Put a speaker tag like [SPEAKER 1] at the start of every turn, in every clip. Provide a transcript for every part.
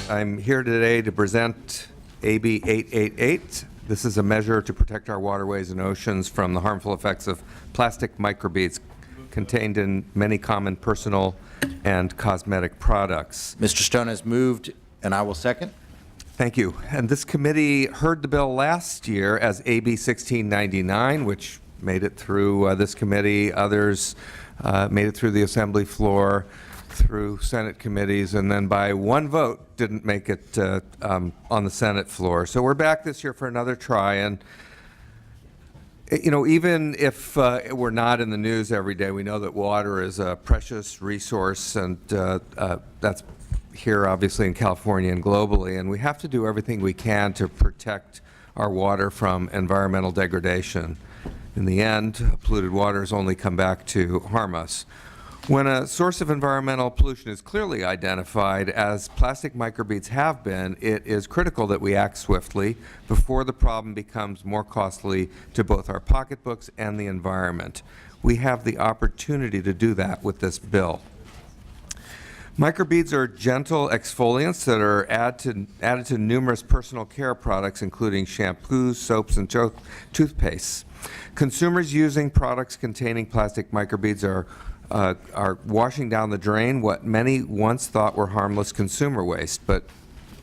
[SPEAKER 1] I'm here today to present AB 888. This is a measure to protect our waterways and oceans from the harmful effects of plastic microbeads contained in many common personal and cosmetic products.
[SPEAKER 2] Mr. Stone has moved, and I will second.
[SPEAKER 1] Thank you. And this committee heard the bill last year as AB 1699, which made it through this committee. Others made it through the Assembly floor, through Senate committees, and then by one vote didn't make it on the Senate floor. So we're back this year for another try. And you know, even if we're not in the news every day, we know that water is a precious resource, and that's here obviously in California and globally, and we have to do everything we can to protect our water from environmental degradation. In the end, polluted waters only come back to harm us. When a source of environmental pollution is clearly identified, as plastic microbeads have been, it is critical that we act swiftly before the problem becomes more costly to both our pocketbooks and the environment. We have the opportunity to do that with this bill. Microbeads are gentle exfoliants that are added to numerous personal care products, including shampoos, soaps, and toothpastes. Consumers using products containing plastic microbeads are washing down the drain what many once thought were harmless consumer waste, but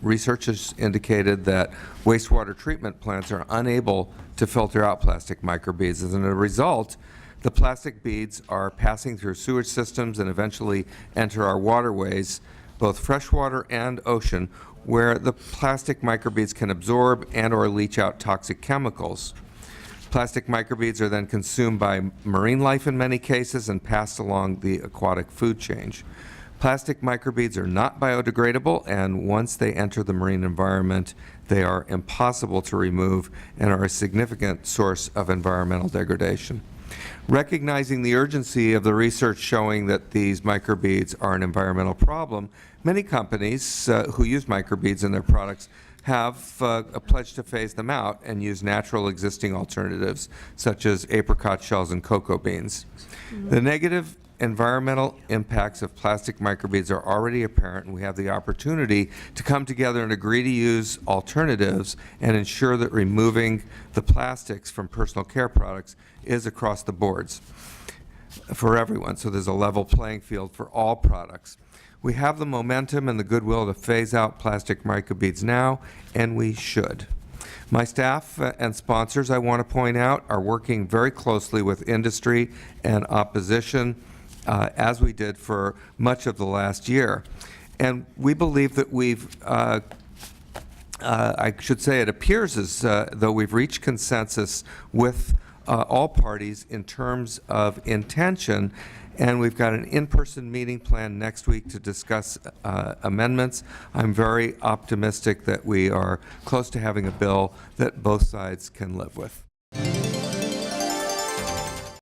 [SPEAKER 1] research has indicated that wastewater treatment plants are unable to filter out plastic microbeads, and as a result, the plastic beads are passing through sewage systems and eventually enter our waterways, both freshwater and ocean, where the plastic microbeads can absorb and or leach out toxic chemicals. Plastic microbeads are then consumed by marine life in many cases and passed along the aquatic food chain. Plastic microbeads are not biodegradable, and once they enter the marine environment, they are impossible to remove and are a significant source of environmental degradation. Recognizing the urgency of the research showing that these microbeads are an environmental problem, many companies who use microbeads in their products have a pledge to phase them out and use natural existing alternatives such as apricot shells and cocoa beans. The negative environmental impacts of plastic microbeads are already apparent, and we have the opportunity to come together and agree to use alternatives and ensure that removing the plastics from personal care products is across the boards for everyone, so there's a level playing field for all products. We have the momentum and the goodwill to phase out plastic microbeads now, and we should. My staff and sponsors, I want to point out, are working very closely with industry and opposition, as we did for much of the last year. And we believe that we've, I should say it appears as though we've reached consensus with all parties in terms of intention, and we've got an in-person meeting planned next week to discuss amendments. I'm very optimistic that we are close to having a bill that both sides can live with.